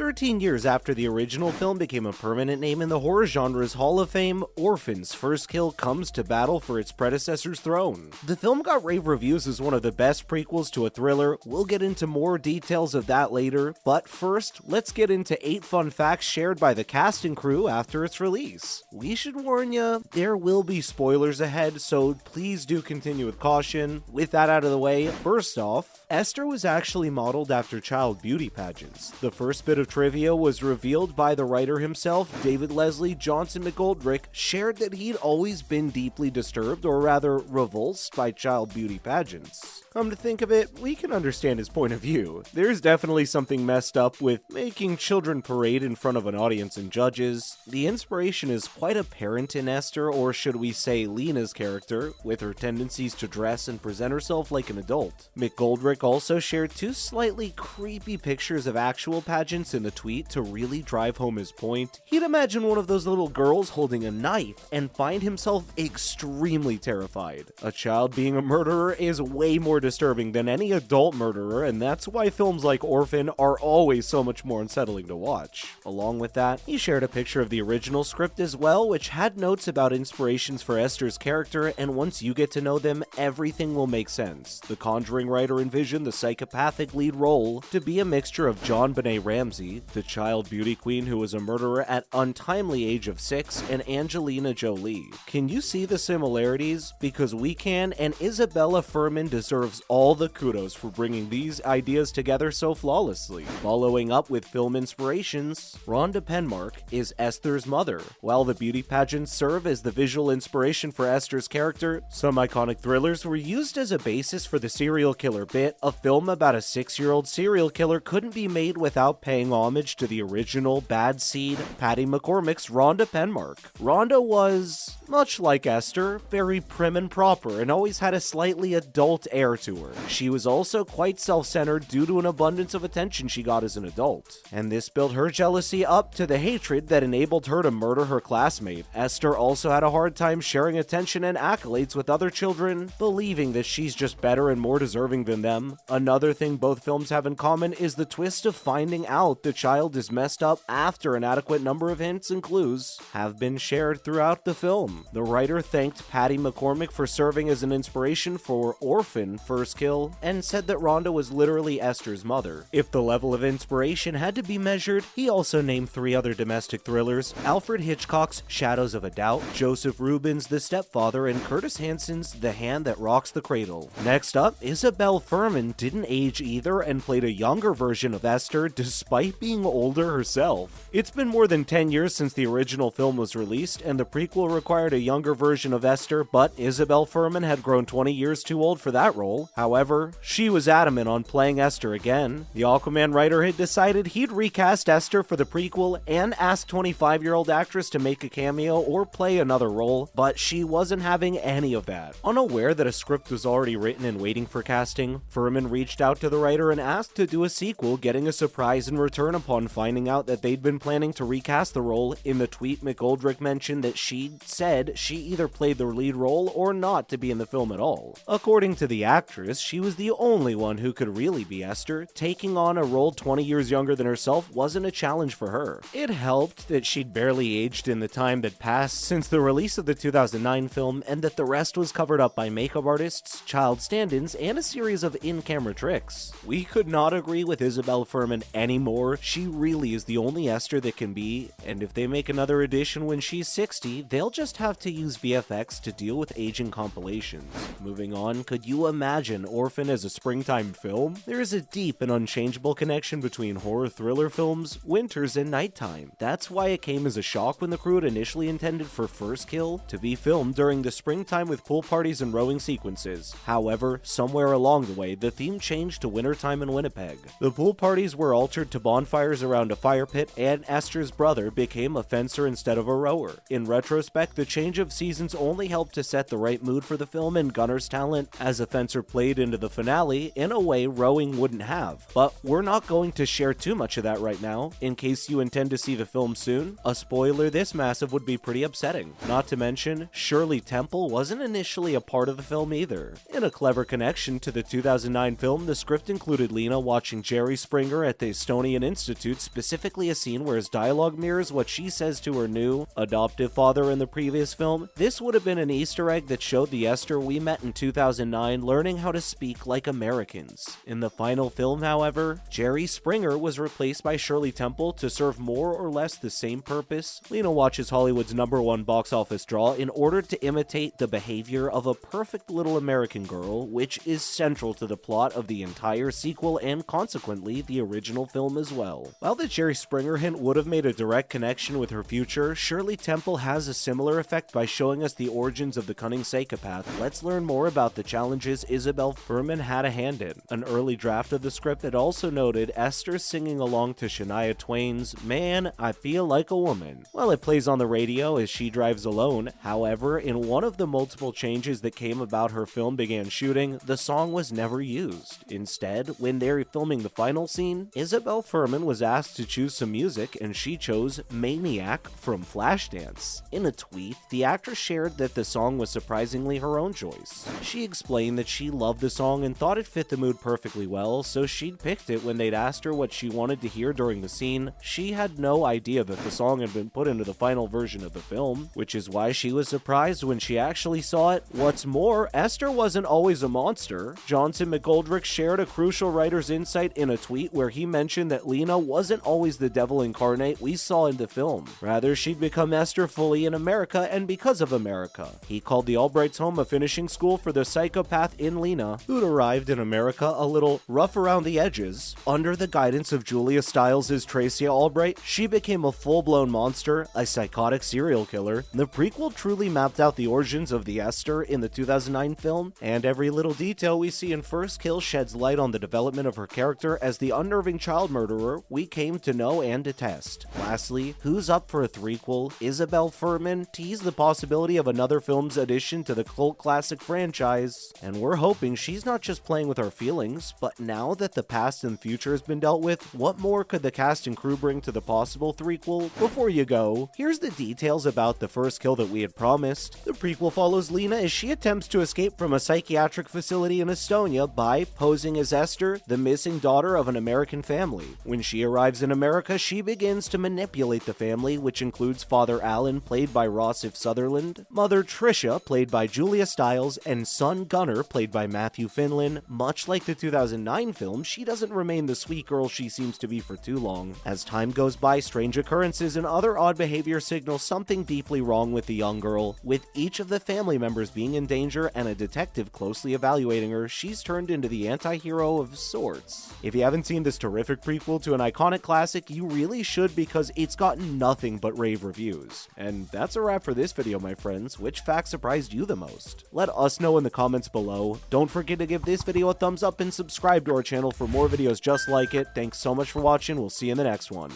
13 years after the original film became a permanent name in the horror genre's Hall of Fame, Orphan's first kill comes to battle for its predecessor's throne. The film got rave reviews as one of the best prequels to a thriller. We'll get into more details of that later, but first, let's get into 8 fun facts shared by the cast and crew after its release. We should warn you, there will be spoilers ahead, so please do continue with caution. With that out of the way, first off, Esther was actually modeled after child beauty pageants. The first bit of trivia was revealed by the writer himself. David Leslie Johnson McGoldrick shared that he'd always been deeply disturbed, or rather revulsed, by child beauty pageants. Come to think of it, we can understand his point of view. There's definitely something messed up with making children parade in front of an audience and judges. The inspiration is quite apparent in Esther, or should we say Lena's character, with her tendencies to dress and present herself like an adult. McGoldrick also shared 2 slightly creepy pictures of actual pageants in the tweet to really drive home his point. He'd imagine one of those little girls holding a knife and find himself extremely terrified. A child being a murderer is way more disturbing than any adult murderer, and that's why films like Orphan are always so much more unsettling to watch. Along with that, he shared a picture of the original script as well, which had notes about inspirations for Esther's character, and once you get to know them, everything will make sense. The Conjuring writer envisioned the psychopathic lead role to be a mixture of John Benet Ramsey, the child beauty queen who was a murderer at untimely age of 6, and Angelina Jolie. Can you see the similarities? Because we can, and Isabelle Fuhrman deserves all the kudos for bringing these ideas together so flawlessly. Following up with film inspirations, Rhonda Penmark is Esther's mother. While the beauty pageants serve as the visual inspiration for Esther's character, some iconic thrillers were used as a basis for the serial killer bit. A film about a 6-year-old serial killer couldn't be made without paying homage to the original bad seed, Patty McCormick's Rhonda Penmark. Rhonda was, much like Esther, very prim and proper and always had a slightly adult air to her. She was also quite self-centered due to an abundance of attention she got as an adult, and this built her jealousy up to the hatred that enabled her to murder her classmate. Esther also had a hard time sharing attention and accolades with other children, believing that she's just better and more deserving than them. Another thing both films have in common is the twist of finding out the child is messed up after an adequate number of hints and clues have been shared throughout the film. The writer thanked Patty McCormick for serving as an inspiration for Orphan first kill, and said that Rhonda was literally Esther's mother. If the level of inspiration had to be measured, he also named 3 other domestic thrillers: Alfred Hitchcock's Shadows of a Doubt, Joseph Rubin's The Stepfather, and Curtis Hanson's The Hand That Rocks the Cradle. Next up, Isabelle Fuhrman didn't age either and played a younger version of Esther despite being older herself. It's been more than 10 years since the original film was released, and the prequel required a younger version of Esther, but Isabelle Fuhrman had grown 20 years too old for that role. However, she was adamant on playing Esther again. The Aquaman writer had decided he'd recast Esther for the prequel and asked 25-year-old actress to make a cameo or play another role, but she wasn't having any of that. Unaware that a script was already written and waiting for casting, Fuhrman reached out to the writer and asked to do a sequel, getting a surprise in return upon finding out that they'd been planning to recast the role. In the tweet, McGoldrick mentioned that she'd said she either played the lead role or not to be in the film at all. According to the actress, she was the only one who could really be Esther. Taking on a role 20 years younger than herself wasn't a challenge for her. It helped that she'd barely aged in the time that passed since the release of the 2009 film, and that the rest was covered up by makeup artists, child stand-ins, and a series of in-camera tricks. We could not agree with Isabelle Fuhrman anymore. She really is the only Esther that can be, and if they make another edition when she's 60, they'll just have to use VFX to deal with aging compilations. Moving on, could you imagine Orphan as a springtime film? There is a deep and unchangeable connection between horror thriller films, winters, and nighttime. That's why it came as a shock when the crew had initially intended for First Kill to be filmed during the springtime with pool parties and rowing sequences. However, somewhere along the way, the theme changed to wintertime in Winnipeg. The pool parties were altered to bonfires around a fire pit, and Esther's brother became a fencer instead of a rower. In retrospect, the change of seasons only helped to set the right mood for the film, and Gunner's talent as a fencer character played into the finale in a way rowing wouldn't have. But we're not going to share too much of that right now. In case you intend to see the film soon, a spoiler this massive would be pretty upsetting. Not to mention, Shirley Temple wasn't initially a part of the film either. In a clever connection to the 2009 film, the script included Lena watching Jerry Springer at the Estonian Institute, specifically a scene where his dialogue mirrors what she says to her new, adoptive father in the previous film. This would have been an Easter egg that showed the Esther we met in 2009 learning how to speak like Americans. In the final film, however, Jerry Springer was replaced by Shirley Temple to serve more or less the same purpose. Lena watches Hollywood's #1 box office draw in order to imitate the behavior of a perfect little American girl, which is central to the plot of the entire sequel and consequently the original film as well. While the Jerry Springer hint would have made a direct connection with her future, Shirley Temple has a similar effect by showing us the origins of the cunning psychopath. Let's learn more about the challenges Isabelle Fuhrman had a hand in. An early draft of the script had also noted Esther singing along to Shania Twain's "Man, I Feel Like a Woman" while it plays on the radio as she drives alone. However, in one of the multiple changes that came about her film began shooting, the song was never used. Instead, when they're filming the final scene, Isabelle Fuhrman was asked to choose some music and she chose Maniac from Flashdance. In a tweet, the actress shared that the song was surprisingly her own choice. She explained that she loved the song and thought it fit the mood perfectly well, so she'd picked it when they'd asked her what she wanted to hear during the scene. She had no idea that the song had been put into the final version of the film, which is why she was surprised when she actually saw it. What's more, Esther wasn't always a monster. Johnson McGoldrick shared a crucial writer's insight in a tweet where he mentioned that Lena wasn't always the devil incarnate we saw in the film. Rather, she'd become Esther fully in America and because of America. He called the Albrights' home a finishing school for the psychopath in Lena, who'd arrived in America a little rough around the edges. Under the guidance of Julia Stiles' Tracy Albright, she became a full-blown monster, a psychotic serial killer. The prequel truly mapped out the origins of the Esther in the 2009 film, and every little detail we see in First Kill sheds light on the development of her character as the unnerving child murderer we came to know and detest. Lastly, who's up for a threequel? Isabelle Fuhrman teased the possibility of another film's addition to the cult classic franchise, and we're hoping she's not just playing with our feelings, but now that the past and future has been dealt with, what more could the cast and crew bring to the possible threequel? Before you go, here's the details about the First Kill that we had promised. The prequel follows Lena as she attempts to escape from a psychiatric facility in Estonia by posing as Esther, the missing daughter of an American family. When she arrives in America, she begins to manipulate the family, which includes Father Alan, played by Rossif Sutherland, Mother Tricia, played by Julia Stiles, and son Gunnar, played by Matthew Finlan. Much like the 2009 film, she doesn't remain the sweet girl she seems to be for too long. As time goes by, strange occurrences and other odd behavior signal something deeply wrong with the young girl. With each of the family members being in danger and a detective closely evaluating her, she's turned into the anti-hero of sorts. If you haven't seen this terrific prequel to an iconic classic, you really should because it's gotten nothing but rave reviews. And that's a wrap for this video, my friends. Which fact surprised you the most? Let us know in the comments below. Don't forget to give this video a thumbs up and subscribe to our channel for more videos just like it. Thanks so much for watching. We'll see you in the next one.